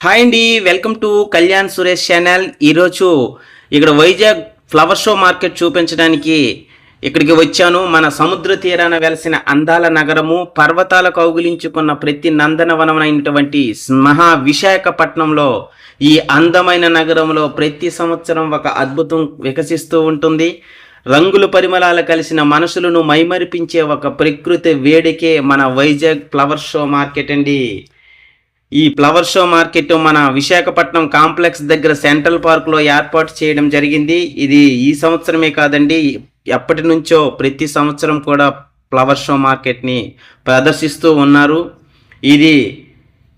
Hi అండి, welcome to Kalyan Suresh channel. ఈరోజు ఇక్కడ వైజాగ్ ఫ్లవర్ షో మార్కెట్ చూపించడానికి ఇక్కడికి వచ్చాను. మన సముద్ర తీరాన వెలసిన అందాల నగరము, పర్వతాల కౌగిలించుకున్న ప్రతి నందనవనమైనటువంటి మహా విశాఖపట్నంలో ఈ అందమైన నగరంలో ప్రతి సంవత్సరం ఒక అద్భుతం వికసిస్తూ ఉంటుంది. రంగుల పరిమళాలు కలిసిన మనసులను మైమరిపించే ఒక ప్రకృతి వేడికే మన వైజాగ్ ఫ్లవర్ షో మార్కెట్ అండి. ఈ ఫ్లవర్ షో మార్కెట్ మన విశాఖపట్నం కాంప్లెక్స్ దగ్గర సెంట్రల్ పార్క్లో ఏర్పాటు చేయడం జరిగింది. ఇది ఈ సంవత్సరమే కాదండి, ఎప్పటి నుంచో ప్రతి సంవత్సరం కూడా ఫ్లవర్ షో మార్కెట్ని ప్రదర్శిస్తూ ఉన్నారు. ఇది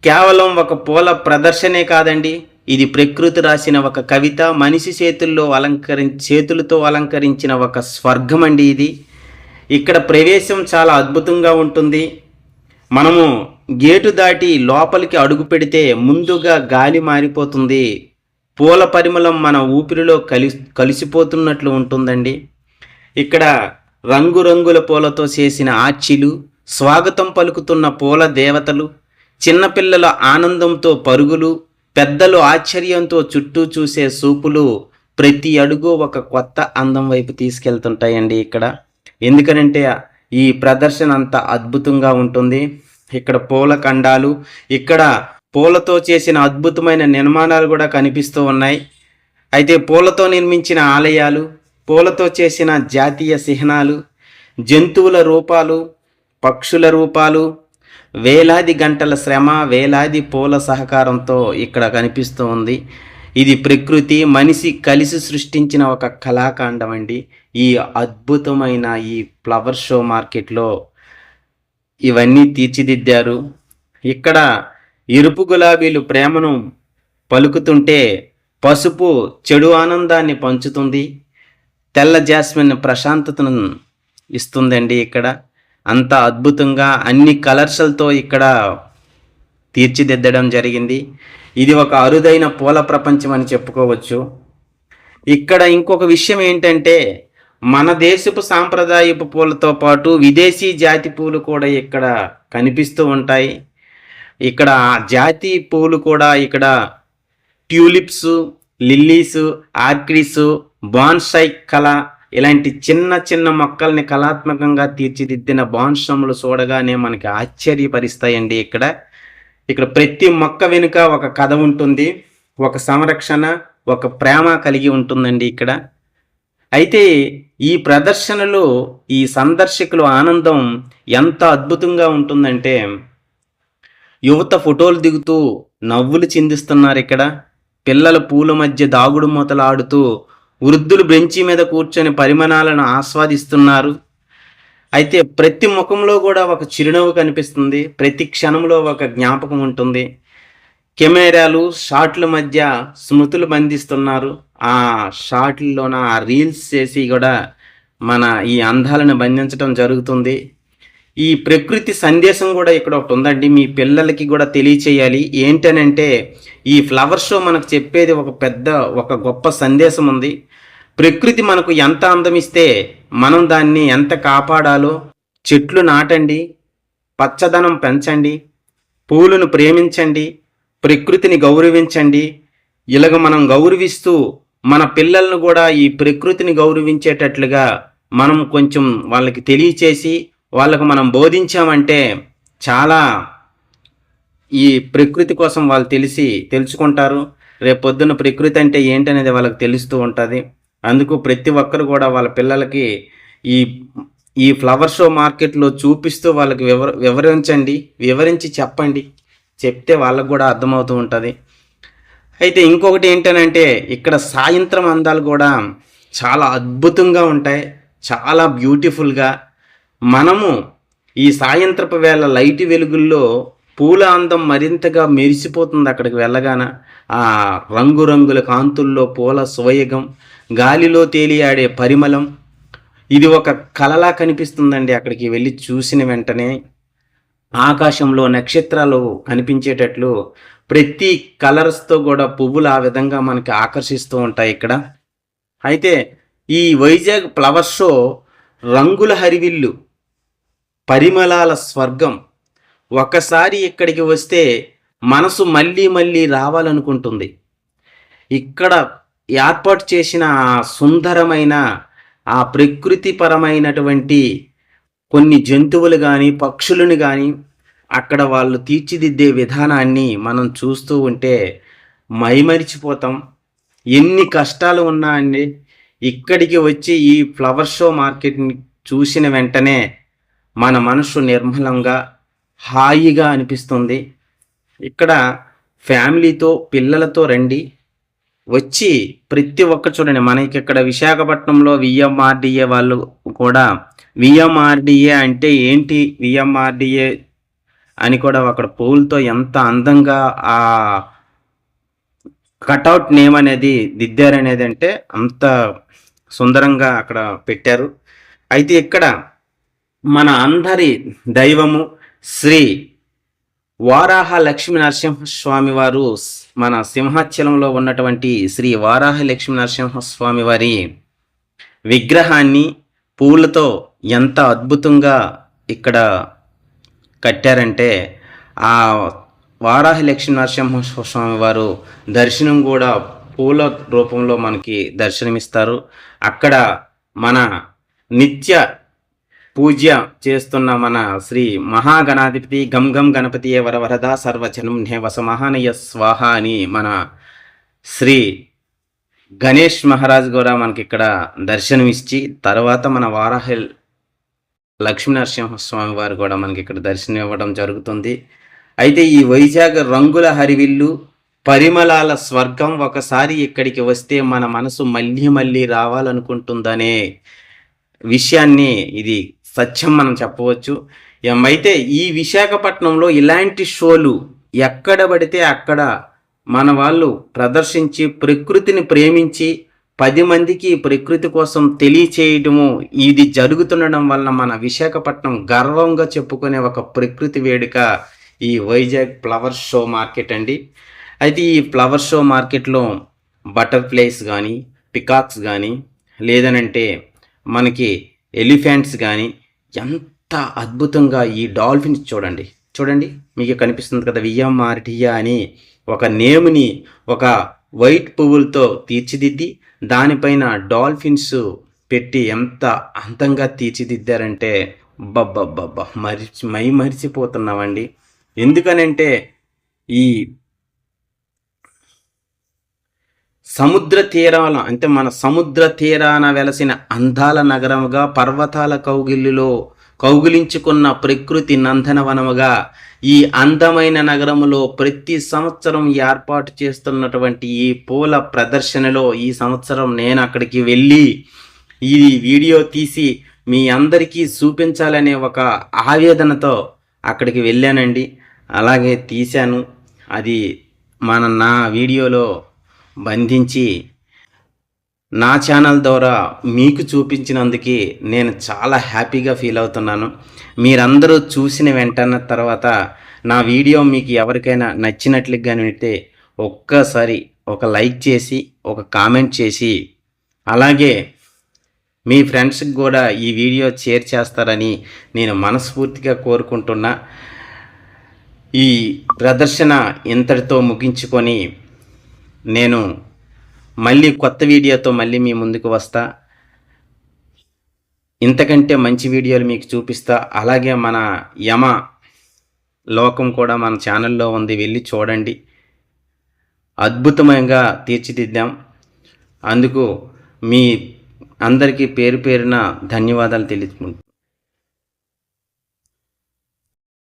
కేవలం ఒక పూల ప్రదర్శనే కాదండి, ఇది ప్రకృతి రాసిన ఒక కవిత, మనిషి చేతులతో అలంకరించిన ఒక స్వర్గం అండి. ఇది ఇక్కడ ప్రవేశం చాలా అద్భుతంగా ఉంటుంది. మనము గేటు దాటి లోపలికి అడుగు పెడితే ముందుగా గాలి మారిపోతుంది. పూల పరిమళం మన ఊపిరిలో కలిసిపోతున్నట్లు ఉంటుందండి. ఇక్కడ రంగురంగుల పూలతో చేసిన ఆర్చిలు, స్వాగతం పలుకుతున్న పూల దేవతలు, చిన్నపిల్లల ఆనందంతో పరుగులు, పెద్దలు ఆశ్చర్యంతో చుట్టూ చూసే సూపులు, ప్రతి అడుగు ఒక కొత్త అందం వైపు తీసుకెళ్తుంటాయండి ఇక్కడ. ఎందుకనంటే ఈ ప్రదర్శన అంత అద్భుతంగా ఉంటుంది. ఇక్కడ పూల కండాలు, ఇక్కడ పూలతో చేసిన అద్భుతమైన నిర్మాణాలు కూడా కనిపిస్తూ ఉన్నాయి. అయితే పూలతో నిర్మించిన ఆలయాలు, పూలతో చేసిన జాతీయ చిహ్నాలు, జంతువుల రూపాలు, పక్షుల రూపాలు, వేలాది గంటల శ్రమ, వేలాది పూల సహకారంతో ఇక్కడ కనిపిస్తూ ఉంది. ఇది ప్రకృతి మనిషి కలిసి సృష్టించిన ఒక కళాకాండం అండి. ఈ అద్భుతమైన ఈ ఫ్లవర్ షో మార్కెట్లో ఇవన్నీ తీర్చిదిద్దారు. ఇక్కడ ఎరుపు గులాబీలు ప్రేమను పలుకుతుంటే, పసుపు చెడు ఆనందాన్ని పంచుతుంది, తెల్ల జాస్మిన్ ప్రశాంతతను ఇస్తుందండి. ఇక్కడ అంత అద్భుతంగా అన్ని కలర్స్లతో ఇక్కడ తీర్చిదిద్దడం జరిగింది. ఇది ఒక అరుదైన పూల ప్రపంచం అని చెప్పుకోవచ్చు. ఇక్కడ ఇంకొక విషయం ఏంటంటే, మన దేశపు సాంప్రదాయపు పూలతో పాటు విదేశీ జాతి పూలు కూడా ఇక్కడ కనిపిస్తూ ఉంటాయి. ఇక్కడ జాతి పూలు కూడా ఇక్కడ ట్యూలిప్స్, లిల్లీస్, ఆర్కిడ్స్, బాన్సై కళ ఇలాంటి చిన్న చిన్న మొక్కల్ని కళాత్మకంగా తీర్చిదిద్దిన బాన్సములు చూడగానే మనకి ఆశ్చర్యపరిస్తాయండి. ఇక్కడ ప్రతి మొక్క వెనుక ఒక కథ ఉంటుంది, ఒక సంరక్షణ, ఒక ప్రేమ కలిగి ఉంటుందండి ఇక్కడ. అయితే ఈ ప్రదర్శనలో ఈ సందర్శకుల ఆనందం ఎంత అద్భుతంగా ఉంటుందంటే, యువత ఫోటోలు దిగుతూ నవ్వులు చిందిస్తున్నారు. ఇక్కడ పిల్లల పూల మధ్య దాగుడు మూతలు ఆడుతూ, వృద్ధులు బెంచి మీద కూర్చొని పరిమాణాలను ఆస్వాదిస్తున్నారు. అయితే ప్రతి ముఖంలో కూడా ఒక చిరునవ్వు కనిపిస్తుంది, ప్రతి క్షణంలో ఒక జ్ఞాపకం ఉంటుంది. కెమెరాలు షాట్ల మధ్య స్మృతులు బంధిస్తున్నారు. ఆ షాట్లలోన ఆ రీల్స్ చేసి కూడా మన ఈ అందాలను బంధించడం జరుగుతుంది. ఈ ప్రకృతి సందేశం కూడా ఇక్కడ ఒకటి ఉందండి, మీ పిల్లలకి కూడా తెలియచేయాలి. ఏంటనంటే, ఈ ఫ్లవర్ షో మనకు చెప్పేది ఒక గొప్ప సందేశం ఉంది. ప్రకృతి మనకు ఎంత అందం ఇస్తే మనం దాన్ని ఎంత కాపాడాలో. చెట్లు నాటండి, పచ్చదనం పెంచండి, పూలను ప్రేమించండి, ప్రకృతిని గౌరవించండి. ఇలాగ మనం గౌరవిస్తూ మన పిల్లలను కూడా ఈ ప్రకృతిని గౌరవించేటట్లుగా మనం కొంచెం వాళ్ళకి తెలియచేసి వాళ్ళకు మనం బోధించామంటే చాలా ఈ ప్రకృతి కోసం వాళ్ళు తెలుసుకుంటారు. రేపొద్దున ప్రకృతి అంటే ఏంటనేది వాళ్ళకి తెలుస్తూ ఉంటుంది. అందుకు ప్రతి ఒక్కరు కూడా వాళ్ళ పిల్లలకి ఈ ఫ్లవర్ షో మార్కెట్లో చూపిస్తూ వాళ్ళకి వివరించి చెప్పండి. చెప్తే వాళ్ళకు కూడా అర్థమవుతూ ఉంటుంది. అయితే ఇంకొకటి ఏంటనంటే, ఇక్కడ సాయంత్రం అందాలు కూడా చాలా అద్భుతంగా ఉంటాయి, చాలా బ్యూటిఫుల్గా. మనము ఈ సాయంత్రపు వేళ లైట్ వెలుగుల్లో పూల అందం మరింతగా మెరిసిపోతుంది. అక్కడికి వెళ్ళగాన ఆ రంగురంగుల కాంతుల్లో పూల సోయగం, గాలిలో తేలియాడే పరిమళం, ఇది ఒక కలలా కనిపిస్తుందండి. అక్కడికి వెళ్ళి చూసిన వెంటనే ఆకాశంలో నక్షత్రాలు కనిపించేటట్లు ప్రతి కలర్స్తో కూడా పువ్వులు ఆ విధంగా మనకి ఆకర్షిస్తూ ఉంటాయి ఇక్కడ. అయితే ఈ వైజాగ్ ఫ్లవర్ షో రంగుల హరివిల్లు, పరిమళాల స్వర్గం. ఒక్కసారి ఇక్కడికి వస్తే మనసు మళ్ళీ మళ్ళీ రావాలనుకుంటుంది. ఇక్కడ ఏర్పాటు చేసిన ఆ సుందరమైన ఆ ప్రకృతిపరమైనటువంటి కొన్ని జంతువులు కానీ పక్షులను కానీ అక్కడ వాళ్ళు తీర్చిదిద్దే విధానాన్ని మనం చూస్తూ ఉంటే మైమరిచిపోతాం. ఎన్ని కష్టాలు ఉన్నా అండి, ఇక్కడికి వచ్చి ఈ ఫ్లవర్ షో మార్కెట్ని చూసిన వెంటనే మన మనసు నిర్మలంగా హాయిగా అనిపిస్తుంది. ఇక్కడ ఫ్యామిలీతో పిల్లలతో రండి, వచ్చి ప్రతి ఒక్క చూడండి. మనకి ఇక్కడ విశాఖపట్నంలో విఎంఆర్డిఏ వాళ్ళు కూడా విఎంఆర్డిఏ అంటే ఏంటి, విఎంఆర్డిఏ అని కూడా అక్కడ పూలతో ఎంత అందంగా ఆ కటౌట్ నేమ్ అనేది దిద్దారనేది అంటే అంత సుందరంగా అక్కడ పెట్టారు. అయితే ఇక్కడ మన అందరి దైవము శ్రీ వారాహ లక్ష్మీ నరసింహస్వామి వారు, మన సింహాచలంలో ఉన్నటువంటి శ్రీ వారాహ లక్ష్మీ నరసింహస్వామి వారి విగ్రహాన్ని పూలతో ఎంత అద్భుతంగా ఇక్కడ కట్టారంటే ఆ వారాహి లక్ష్మీ నరసింహస్వామి వారు దర్శనం కూడా పూల రూపంలో మనకి దర్శనమిస్తారు. అక్కడ మన నిత్య పూజ చేస్తున్న మన శ్రీ మహాగణాధిపతి గం గం గణపతి వరవరద సర్వజనం నేవస మహానయ స్వాహ అని మన శ్రీ గణేష్ మహారాజ్ కూడా మనకి ఇక్కడ దర్శనమిచ్చి, తర్వాత మన వారాహి లక్ష్మీ నరసింహస్వామి వారు కూడా మనకి ఇక్కడ దర్శనం ఇవ్వడం జరుగుతుంది. అయితే ఈ వైజాగ్ రంగుల హరివిల్లు పరిమళాల స్వర్గం, ఒకసారి ఇక్కడికి వస్తే మన మనసు మళ్ళీ మళ్ళీ రావాలనుకుంటుందనే విషయాన్ని ఇది సత్యం మనం చెప్పవచ్చు. అయితే ఈ విశాఖపట్నంలో ఇలాంటి షోలు ఎక్కడ పడితే అక్కడ మన వాళ్ళు ప్రదర్శించి ప్రకృతిని ప్రేమించి 10 మందికి ప్రకృతి కోసం తెలియచేయడము ఇది జరుగుతుండడం వలన మన విశాఖపట్నం గర్వంగా చెప్పుకునే ఒక ప్రకృతి వేడుక ఈ వైజాగ్ ఫ్లవర్ షో మార్కెట్ అండి. అయితే ఈ ఫ్లవర్ షో మార్కెట్లో బటర్ఫ్లైస్ కానీ, పికాక్స్ కానీ, లేదనంటే మనకి ఎలిఫెంట్స్ కానీ, ఎంత అద్భుతంగా ఈ డాల్ఫిన్స్ చూడండి మీకు కనిపిస్తుంది కదా, విఎంఆర్డిఏ అని ఒక నేమ్ని ఒక వైట్ పువ్వులతో తీర్చిదిద్ది దానిపైన డాల్ఫిన్స్ పెట్టి ఎంత అందంగా తీర్చిదిద్దారంటే బబ్బబ్బబ్బా మరిచిపోతున్నామండి. ఎందుకనంటే ఈ సముద్ర తీరాల అంటే మన సముద్ర తీరాన వెలసిన అందాల నగరముగా, పర్వతాల కౌగిలించుకున్న ప్రకృతి నందనవనముగా ఈ అందమైన నగరములో ప్రతి సంవత్సరం ఏర్పాటు చేస్తున్నటువంటి ఈ పూల ప్రదర్శనలో ఈ సంవత్సరం నేను అక్కడికి వెళ్ళి ఈ వీడియో తీసి మీ అందరికీ చూపించాలనే ఒక ఆవేదనతో అక్కడికి వెళ్ళానండి. అలాగే తీశాను. అది నా వీడియోలో బంధించి నా ఛానల్ ద్వారా మీకు చూపించినందుకు నేను చాలా హ్యాపీగా ఫీల్ అవుతున్నాను. మీరందరూ చూసిన వెంటనే తర్వాత నా వీడియో మీకు ఎవరికైనా నచ్చినట్లుగా కానీ ఒక్కసారి ఒక లైక్ చేసి ఒక కామెంట్ చేసి, అలాగే మీ ఫ్రెండ్స్కి కూడా ఈ వీడియో షేర్ చేస్తారని నేను మనస్ఫూర్తిగా కోరుకుంటున్నా. ఈ ప్రదర్శన ఇంతటితో ముగించుకొని నేను మళ్ళీ కొత్త వీడియోతో మళ్ళీ మీ ముందుకు వస్తా. ఇంతకంటే మంచి వీడియోలు మీకు చూపిస్తా. అలాగే మన యమ లోకం కూడా మన ఛానల్లో ఉంది, వెళ్ళి చూడండి. అద్భుతంగా తీర్చిదిద్దాం. అందుకు మీ అందరికీ పేరు పేరున ధన్యవాదాలు తెలుపుకుంటున్నాను.